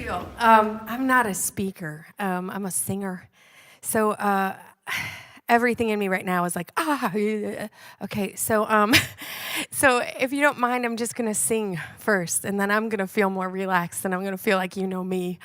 deal. I'm not a speaker. I'm a singer. So everything in me right now is like, yeah. Okay. So so if you don't mind, I'm just gonna sing first, and then I'm gonna feel more relaxed, and I'm gonna feel like you know me,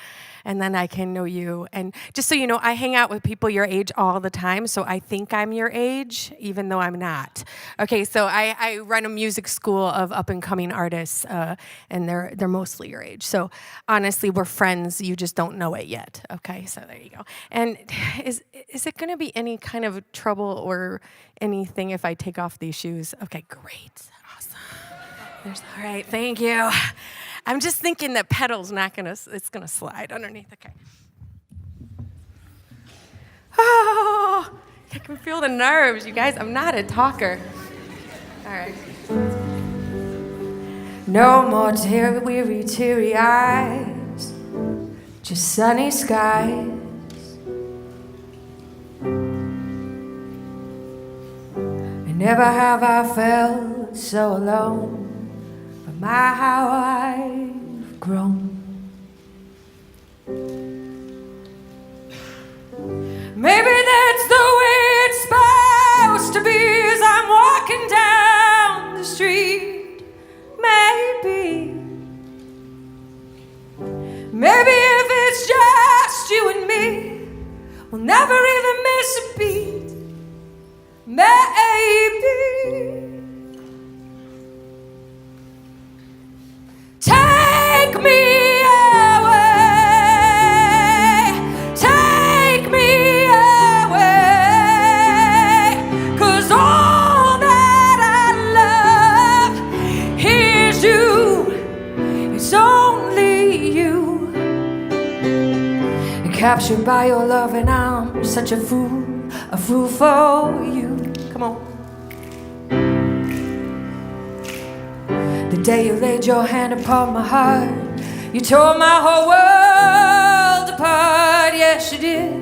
and then I can know you. And just so you know, I hang out with people your age all the time, so I think I'm your age, even though I'm not. Okay, so I run a music school of up and coming artists, and they're mostly your age. So honestly, we're friends. You just don't know it yet. Okay, so there you go. And is it going to be any kind of trouble or anything if I take off these shoes? Okay, great, awesome. All right, thank you. I'm just thinking that pedal's not gonna, it's gonna slide underneath, okay. Oh, I can feel the nerves, you guys. I'm not a talker. All right. No more weary, teary eyes, just sunny skies. And never have I felt so alone. My, how I've grown. Maybe that's the way it's supposed to be as I'm walking down the street. Maybe if it's just you and me, we'll never even miss a beat. Maybe. Take me away, take me away, 'cause all that I love is you, it's only you. Captured by your love and I'm such a fool for you. Come on. The day you laid your hand upon my heart, you tore my whole world apart, yes you did.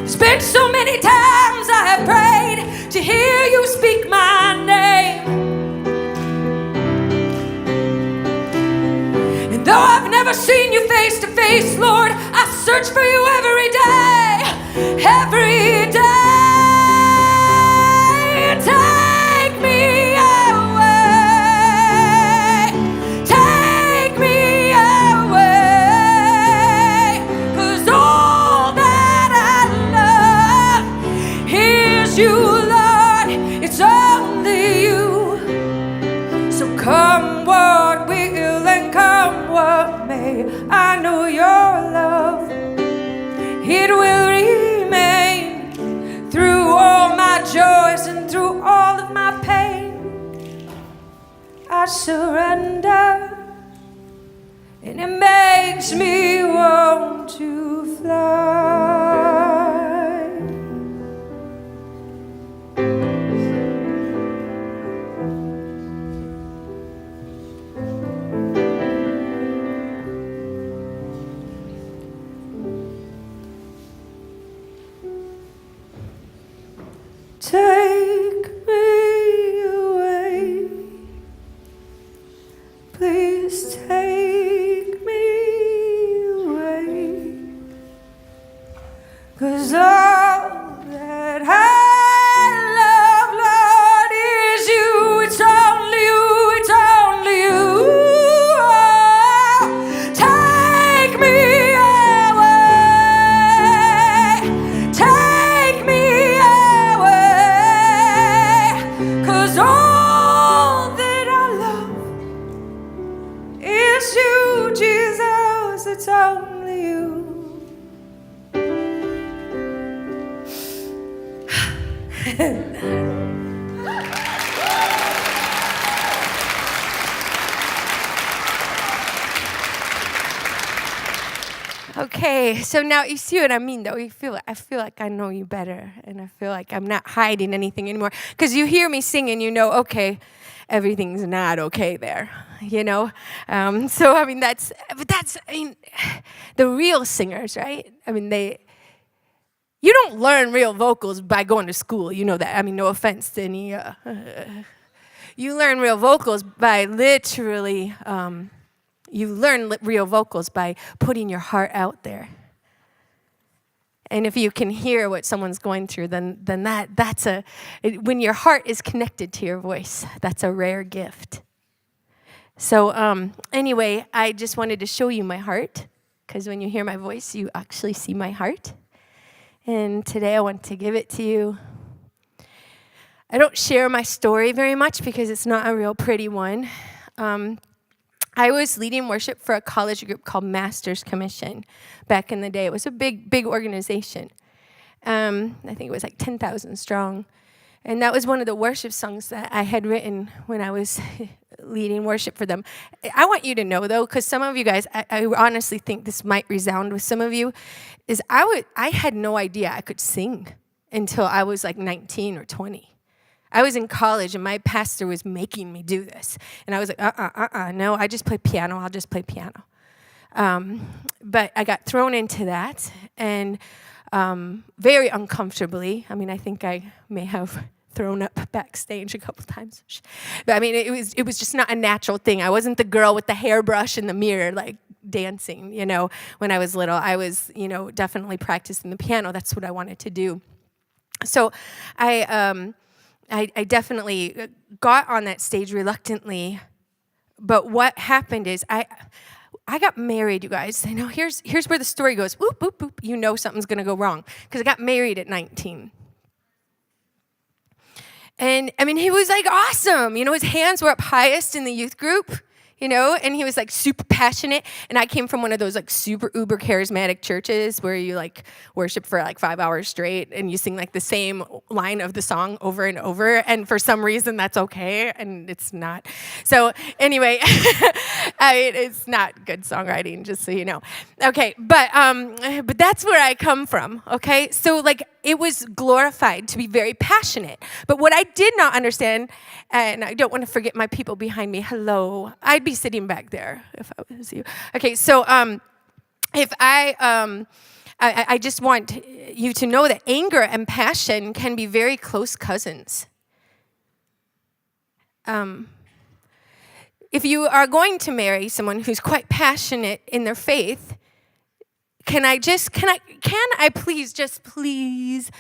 There's been so many times I have prayed to hear you speak my name. And though I've never seen you face to face, Lord, I search for you every day, every day. Take me you, Lord, it's only you. So come what will and come what may, I know your love, it will remain through all my joys and through all of my pain. I surrender, and it makes me want to fly. Take me away, please take me away, 'cause all that I love, Lord, is you, it's only you, it's only you. Oh, take me away, take me all that I love is you, Jesus, it's only you. Okay, so now you see what I mean, though. I feel like I know you better, and I feel like I'm not hiding anything anymore. Because you hear me sing, and you know, okay, everything's not okay there, you know. So I mean, that's the real singers, right? I mean, you don't learn real vocals by going to school. You know that. I mean, no offense to any. You learn real vocals by literally You learn real vocals by putting your heart out there. And if you can hear what someone's going through, then when your heart is connected to your voice, that's a rare gift. So anyway, I just wanted to show you my heart, because when you hear my voice, you actually see my heart. And today I want to give it to you. I don't share my story very much because it's not a real pretty one. I was leading worship for a college group called Masters Commission back in the day. It was a big organization. I think it was like 10,000 strong. And that was one of the worship songs that I had written when I was leading worship for them. I want you to know, though, because some of you guys, I honestly think this might resound with some of you, is I had no idea I could sing until I was like 19 or 20. I was in college, and my pastor was making me do this. And I was like, no, I just play piano. I'll just play piano. But I got thrown into that, and very uncomfortably. I mean, I think I may have thrown up backstage a couple times. But I mean, it was just not a natural thing. I wasn't the girl with the hairbrush in the mirror, like, dancing, when I was little. I was, definitely practicing the piano. That's what I wanted to do. So I definitely got on that stage reluctantly, but what happened is I got married, you guys. I know here's where the story goes. Whoop, whoop, whoop. You know something's going to go wrong, because I got married at 19. And, I mean, he was, like, awesome. His hands were up highest in the youth group. And he was like super passionate. And I came from one of those like super uber charismatic churches where you like worship for like 5 hours straight and you sing like the same line of the song over and over. And for some reason that's okay, and it's not. So anyway, it's not good songwriting, just so you know. Okay, but that's where I come from. Okay, so like it was glorified to be very passionate. But what I did not understand, and I don't want to forget my people behind me. Hello. I'd be sitting back there if I was you. Okay, so if I just want you to know that anger and passion can be very close cousins. If you are going to marry someone who's quite passionate in their faith, can I please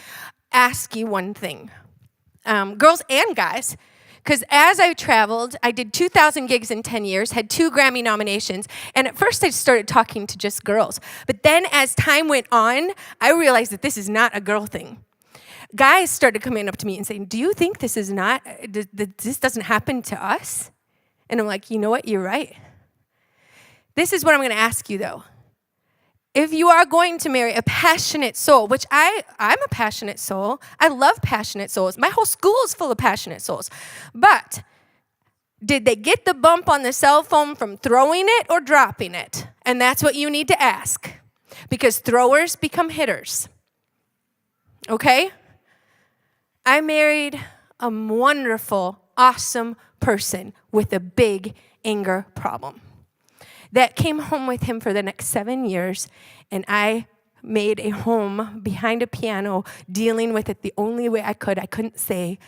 ask you one thing? Girls and guys, because as I traveled, I did 2,000 gigs in 10 years, had 2 Grammy nominations, and at first I started talking to just girls. But then as time went on, I realized that this is not a girl thing. Guys started coming up to me and saying, do you think this doesn't happen to us? And I'm like, you know what, you're right. This is what I'm going to ask you, though. If you are going to marry a passionate soul, which I'm a passionate soul. I love passionate souls. My whole school is full of passionate souls. But did they get the bump on the cell phone from throwing it or dropping it? And that's what you need to ask. Because throwers become hitters. Okay? I married a wonderful, awesome person with a big anger problem that came home with him for the next 7 years, and I made a home behind a piano, dealing with it the only way I could. I couldn't say,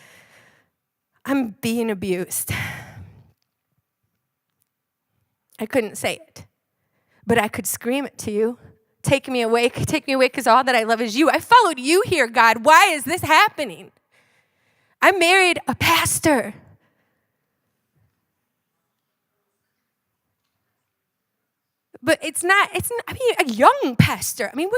I'm being abused. I couldn't say it, but I could scream it to you. Take me away, because all that I love is you. I followed you here, God. Why is this happening? I married a pastor. But it's not, I mean, a young pastor. I mean,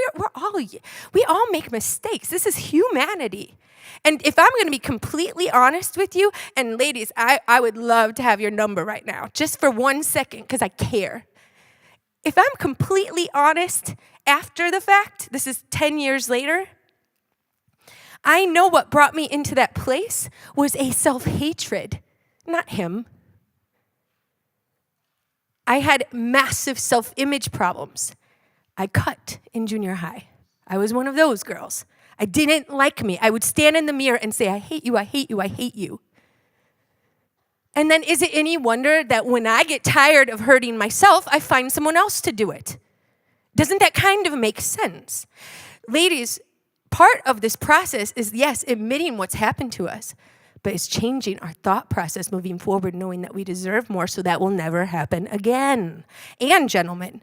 we all make mistakes. This is humanity. And if I'm going to be completely honest with you, and ladies, I would love to have your number right now, just for 1 second, because I care. If I'm completely honest after the fact, this is 10 years later, I know what brought me into that place was a self-hatred, not him. I had massive self-image problems. I cut in junior high. I was one of those girls. I didn't like me. I would stand in the mirror and say, I hate you, I hate you, I hate you. And then is it any wonder that when I get tired of hurting myself, I find someone else to do it? Doesn't that kind of make sense? Ladies, part of this process is, yes, admitting what's happened to us. but it's changing our thought process moving forward, knowing that we deserve more so that will never happen again. And gentlemen,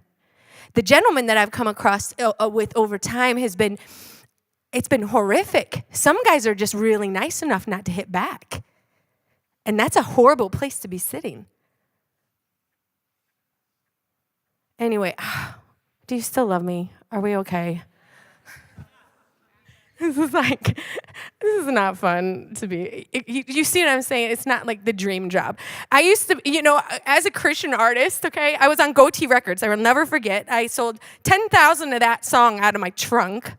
the gentleman that I've come across with over time it's been horrific. Some guys are just really nice enough not to hit back. And that's a horrible place to be sitting. Anyway, do you still love me? Are we okay? This is not fun to be. You see what I'm saying? It's not like the dream job. I used to, as a Christian artist, okay, I was on Goatee Records. I will never forget. I sold 10,000 of that song out of my trunk.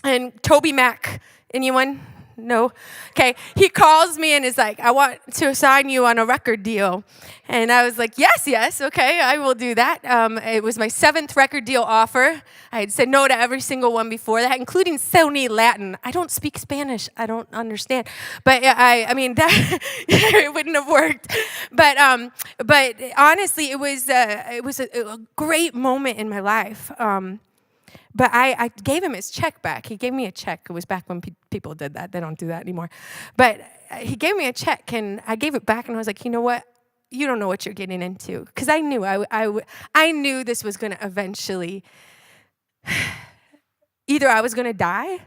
And Toby Mac, anyone? No? Okay, he calls me and is like, I want to sign you on a record deal. And I was like, yes, okay, I will do that. It was my 7th record deal offer. I had said no to every single one before that, including Sony Latin. I don't speak Spanish. I don't understand. But I mean, that it wouldn't have worked. But honestly, it was a great moment in my life. But I gave him his check back. He gave me a check. It was back when people did that. They don't do that anymore. But he gave me a check, and I gave it back, and I was like, you know what? You don't know what you're getting into. Because I knew I knew this was going to eventually, either I was going to die,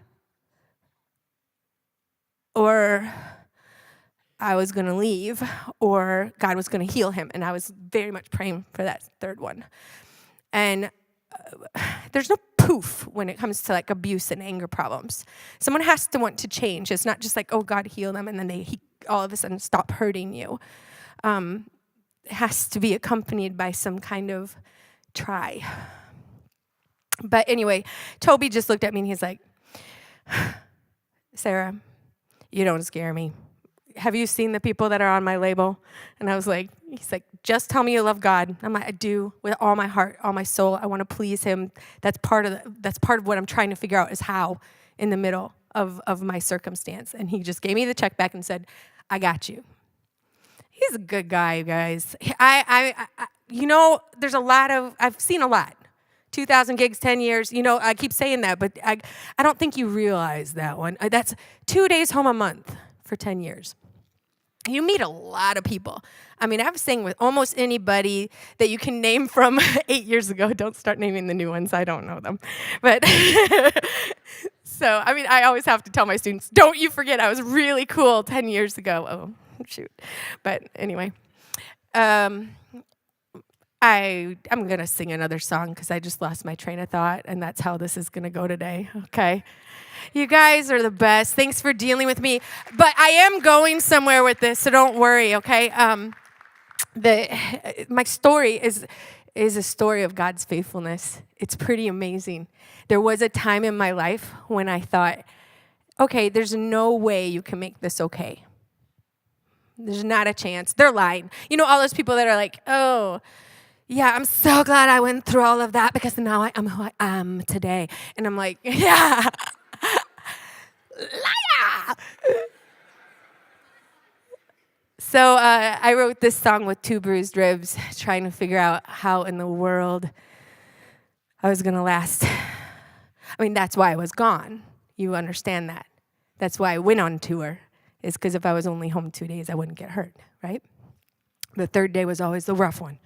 or I was going to leave, or God was going to heal him. And I was very much praying for that third one. And there's no poof when it comes to like abuse and anger problems. Someone has to want to change. It's not just like, oh, God heal them, and then he all of a sudden stop hurting you. It has to be accompanied by some kind of try. But anyway, Toby just looked at me and he's like, Sarah, you don't scare me. Have you seen the people that are on my label? And I was like, he's like, just tell me you love God. I'm like, I do, with all my heart, all my soul. I want to please him. That's part of what I'm trying to figure out is how in the middle of my circumstance. And he just gave me the check back and said, I got you. He's a good guy, you guys. There's I've seen a lot. 2,000 gigs, 10 years. I keep saying that, but I don't think you realize that one. That's 2 days home a month for 10 years. You meet a lot of people. I mean, I've sang with almost anybody that you can name from 8 years ago. Don't start naming the new ones. I don't know them. But so, I mean, I always have to tell my students, don't you forget I was really cool 10 years ago. Oh, shoot. But anyway, I'm going to sing another song because I just lost my train of thought, and that's how this is going to go today, okay? You guys are the best. Thanks for dealing with me. But I am going somewhere with this, so don't worry, okay? My story is a story of God's faithfulness. It's pretty amazing. There was a time in my life when I thought, okay, there's no way you can make this okay. There's not a chance. They're lying. All those people that are like, oh, yeah, I'm so glad I went through all of that because now I am who I am today. And I'm like, yeah. Liar! So I wrote this song with 2 bruised ribs, trying to figure out how in the world I was going to last. I mean, that's why I was gone. You understand that. That's why I went on tour, is because if I was only home 2 days, I wouldn't get hurt, right? The 3rd day was always the rough one.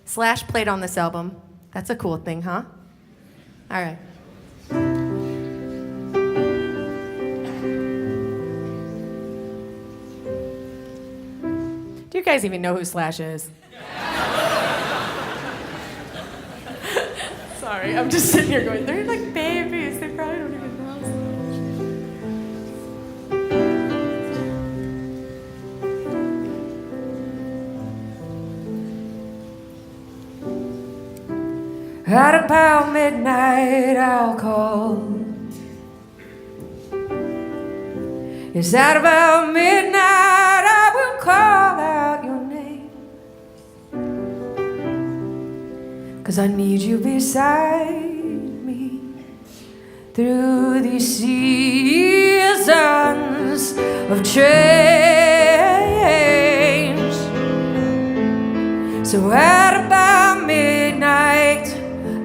Slash played on this album. That's a cool thing, huh? All right. Do you guys even know who Slash is? Sorry, I'm just sitting here going, they're like babies. They probably don't even know Slash. At about midnight, I'll call. It's at about midnight, I will call out your name. 'Cause I need you beside me through these seasons of change. So at about midnight,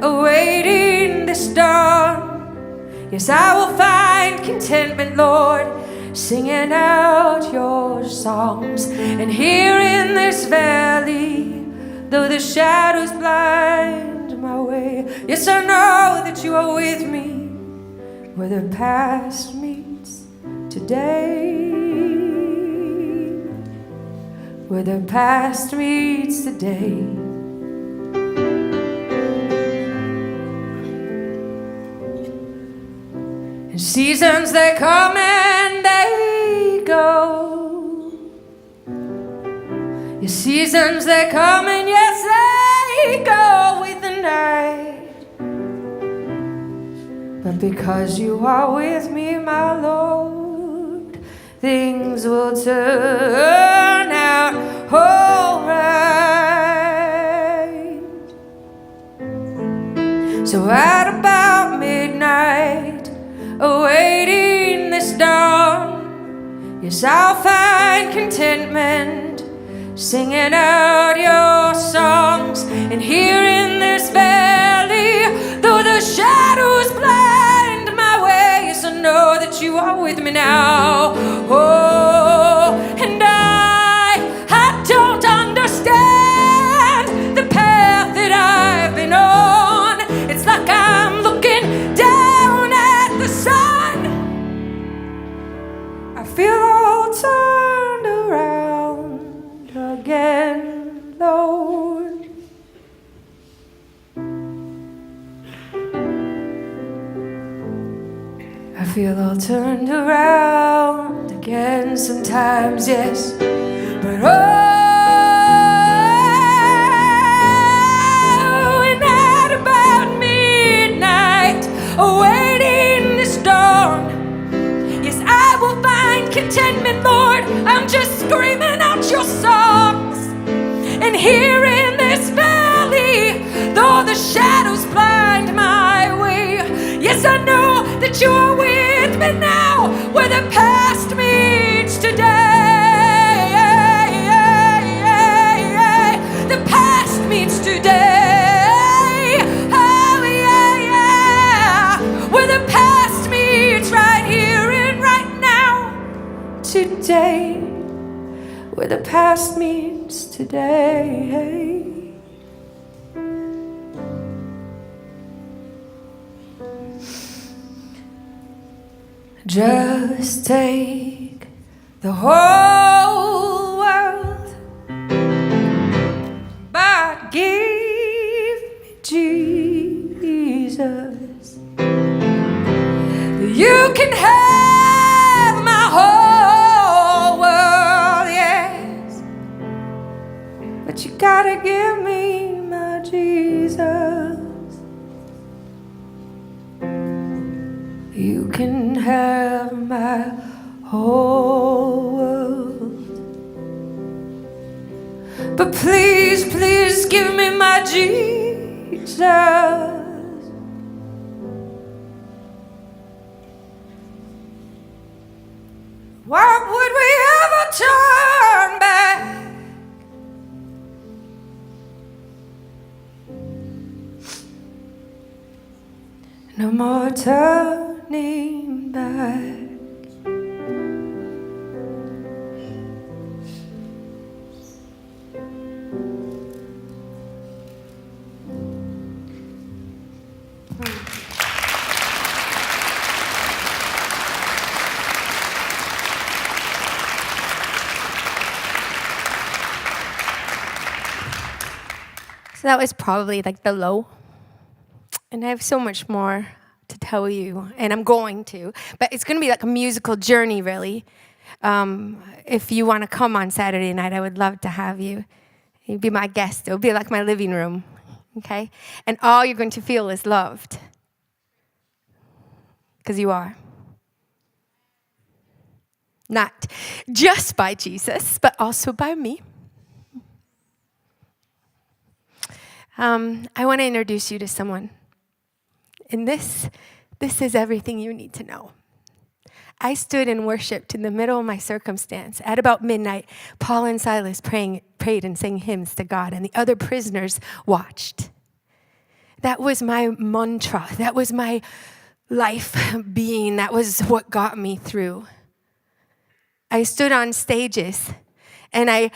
awaiting this dawn, Yes, I will find contentment, Lord, singing out your songs. And here in this valley, though the shadows blind my way, yes, I know that you are with me where the past meets today. Where the past meets today. And seasons they come and they go. Your seasons they come and yes they go with the night. But because you are with me, my Lord, things will turn out alright. So at about midnight, awaiting this dawn, yes, I'll find contentment, singing out your songs. And here in this valley, though the shadows blind my way, yes, I know that you are with me now. Oh, and I don't understand the path that I've been on. It's like I'm looking down at the sun. I feel all turned around again, Lord. I feel all turned around again sometimes, yes. But oh, and at about midnight, awaiting this dawn, yes, I will find contentment, Lord. I'm just screaming out your songs. And here in this valley, though the shadows blind my way, yes, I know that you are with me now, where the past meets today. The past meets today. Oh, yeah, yeah. Where the past meets right here and right now. Today. Where the past meets today. Just take the whole world, but give me Jesus. You can have my whole world, yes, but you gotta give me my Jesus. You can have my whole world, but please, please give me my Jesus. Why would we ever turn back? No more turning back. So that was probably like the low. And I have so much more to tell you, and I'm going to. But it's going to be like a musical journey, really. If you want to come on Saturday night, I would love to have you. You'd be my guest. It'll be like my living room, okay? And all you're going to feel is loved. Because you are. Not just by Jesus, but also by me. I want to introduce you to someone. And this is everything you need to know. I stood and worshiped in the middle of my circumstance. At about midnight, Paul and Silas prayed and sang hymns to God, and the other prisoners watched. That was my mantra. That was my life being. That was what got me through. I stood on stages and I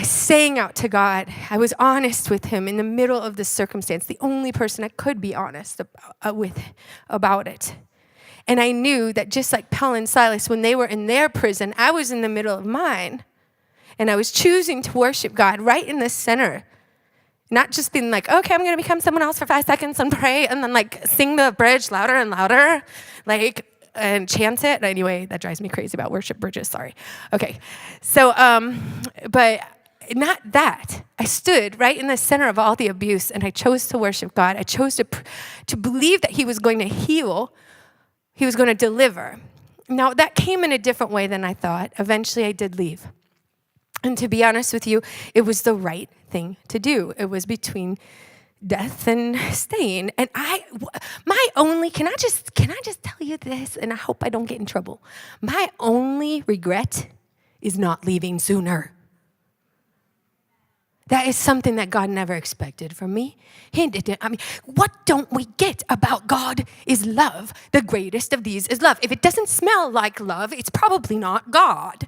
sang out to God. I was honest with him in the middle of the circumstance, the only person I could be honest about it. And I knew that just like Paul and Silas, when they were in their prison, I was in the middle of mine. And I was choosing to worship God right in the center. Not just being like, okay, I'm going to become someone else for 5 seconds and pray and then like sing the bridge louder and louder, like, and chant it. Anyway, that drives me crazy about worship bridges, sorry. Okay, so, but not that. I stood right in the center of all the abuse and I chose to worship God. I chose to believe that he was going to heal, he was going to deliver. Now, that came in a different way than I thought. Eventually, I did leave. And to be honest with you, it was the right thing to do. It was between death and staying. And can I just tell you this? And I hope I don't get in trouble. My only regret is not leaving sooner. That is something that God never expected from me. What don't we get about God is love. The greatest of these is love. If it doesn't smell like love, it's probably not God.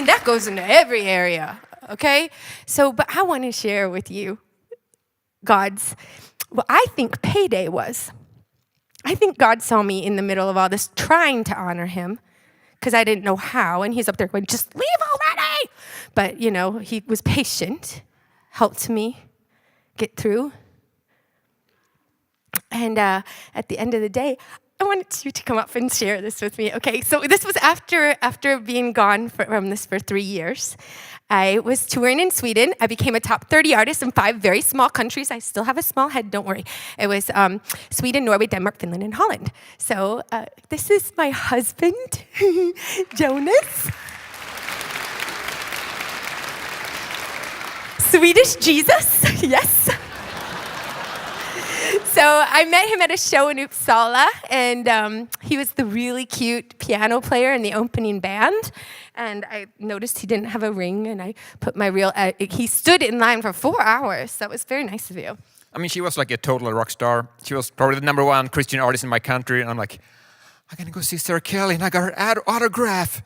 That goes into every area, okay? But I want to share with you what I think payday was. I think God saw me in the middle of all this trying to honor him because I didn't know how, and he's up there going, just leave already! But, he was patient, helped me get through. And at the end of the day, I wanted you to come up and share this with me. Okay, so this was after being gone from this for 3 years. I was touring in Sweden. I became a top 30 artist in 5 very small countries. I still have a small head, don't worry. It was Sweden, Norway, Denmark, Finland, and Holland. So this is my husband, Jonas. Swedish Jesus, yes. So I met him at a show in Uppsala, and he was the really cute piano player in the opening band. And I noticed he didn't have a ring, and I put my he stood in line for 4 hours. That was very nice of you. She was like a total rock star. She was probably the #1 Christian artist in my country, and I'm like, I'm gonna go see Sarah Kelly, and I got her autograph.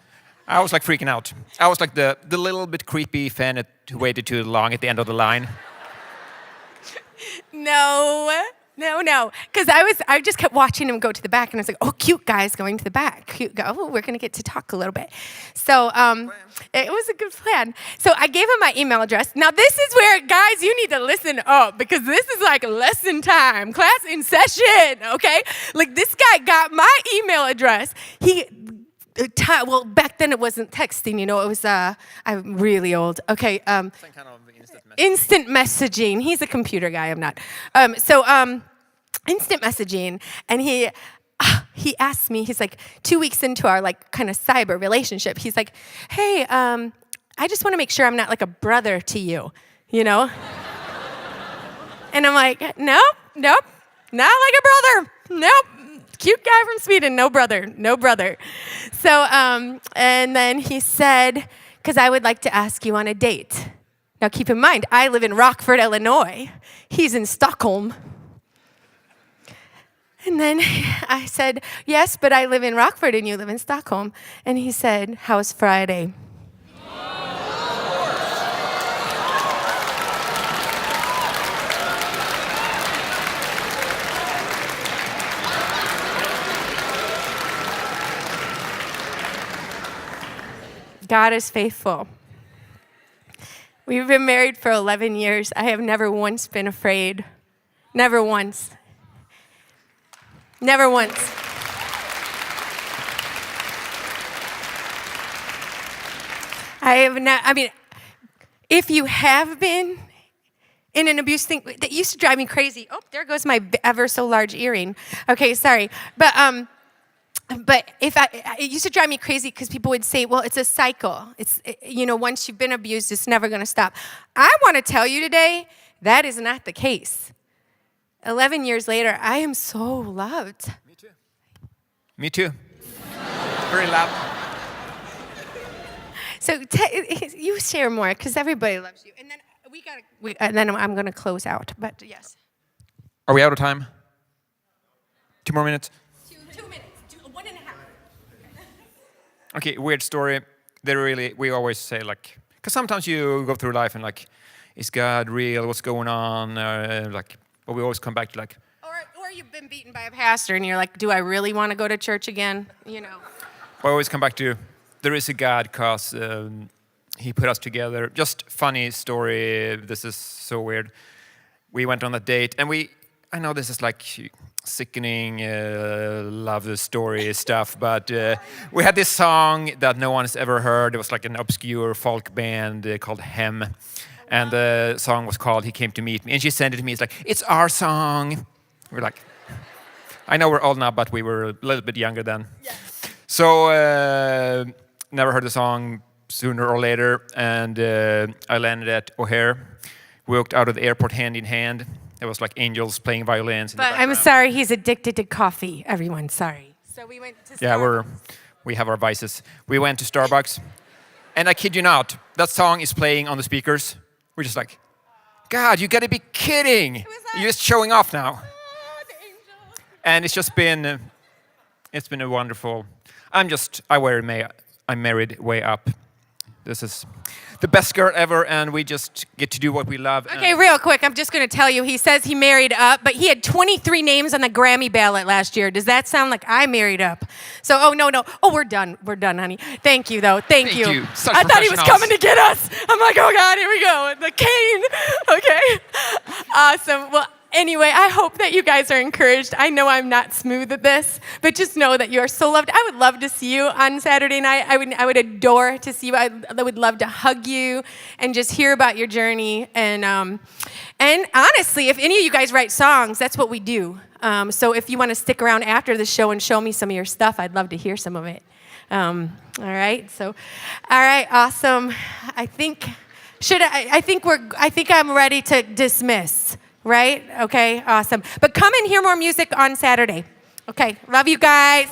I was like freaking out. I was like the little bit creepy fan who waited too long at the end of the line. No. Because I just kept watching him go to the back, and I was like, oh, cute guy's going to the back. Cute guy. Oh, we're going to get to talk a little bit. So it was a good plan. So I gave him my email address. Now, this is where, guys, you need to listen up, because this is like lesson time, class in session, okay? Like, this guy got my email address. Well, back then it wasn't texting, it was, I'm really old. Okay. Some kind of instant messaging. He's a computer guy, I'm not. Instant messaging, and he asked me, he's like 2 weeks into our like kind of cyber relationship, he's like, hey, I just want to make sure I'm not like a brother to you, And I'm like, nope, not like a brother, nope. Cute guy from Sweden, no brother. So, and then he said, because I would like to ask you on a date. Now, keep in mind, I live in Rockford, Illinois. He's in Stockholm. And then I said, yes, but I live in Rockford and you live in Stockholm. And he said, how's Friday? God is faithful. We've been married for 11 years. I have never once been afraid. Never once. Never once. If you have been in an abuse thing, that used to drive me crazy. Oh, there goes my ever so large earring. Okay, sorry. But it used to drive me crazy because people would say, well, it's a cycle. Once you've been abused, it's never going to stop. I want to tell you today, that is not the case. 11 years later, I am so loved. Me too. Very loud. So you share more because everybody loves you. And then and then I'm going to close out. But yes. Are we out of time? 2 more minutes? 2 minutes. 1.5. Okay, weird story. We always say like, because sometimes you go through life and like, is God real? What's going on? But we always come back to like, Or you've been beaten by a pastor and you're like, do I really want to go to church again? You know. we always come back to, there is a God because he put us together. Just funny story. This is so weird. We went on a date and I know this is like sickening love story stuff, but we had this song that no one has ever heard. It was like an obscure folk band called Hem. And the song was called He Came to Meet Me. And she sent it to me. It's like, it's our song. We're like, I know we're old now, but we were a little bit younger then. Yes. So never heard the song sooner or later. And I landed at O'Hare. We walked out of the airport hand in hand. It was like angels playing violins. In the But I'm background. sorry, he's addicted to coffee. Everyone, sorry. So we went to Starbucks. Yeah, we have our vices. We went to Starbucks. And I kid you not, that song is playing on the speakers. We're just like, God, you gotta be kidding. was like, You're just showing off now. Oh, the angel. And it's been a wonderful, I'm married way up. This is the best girl ever, and we just get to do what we love. Okay, real quick, I'm just going to tell you, he says he married up, but he had 23 names on the Grammy ballot last year. Does that sound like I married up? So, no. Oh, we're done, honey. Thank you, though. Thank you. Such I thought he was professionals. coming to get us. I'm like, oh, God, here we go. The cane. Okay. Awesome. Well, anyway, I hope that you guys are encouraged. I know I'm not smooth at this, but just know that you are so loved. I would love to see you on Saturday night. I would adore to see you. I would love to hug you and just hear about your journey. And honestly, if any of you guys write songs, that's what we do. So if you want to stick around after the show and show me some of your stuff, I'd love to hear some of it. All right. So, all right. Awesome. I think I'm ready to dismiss. Right? Okay, awesome. But come and hear more music on Saturday. Okay, love you guys.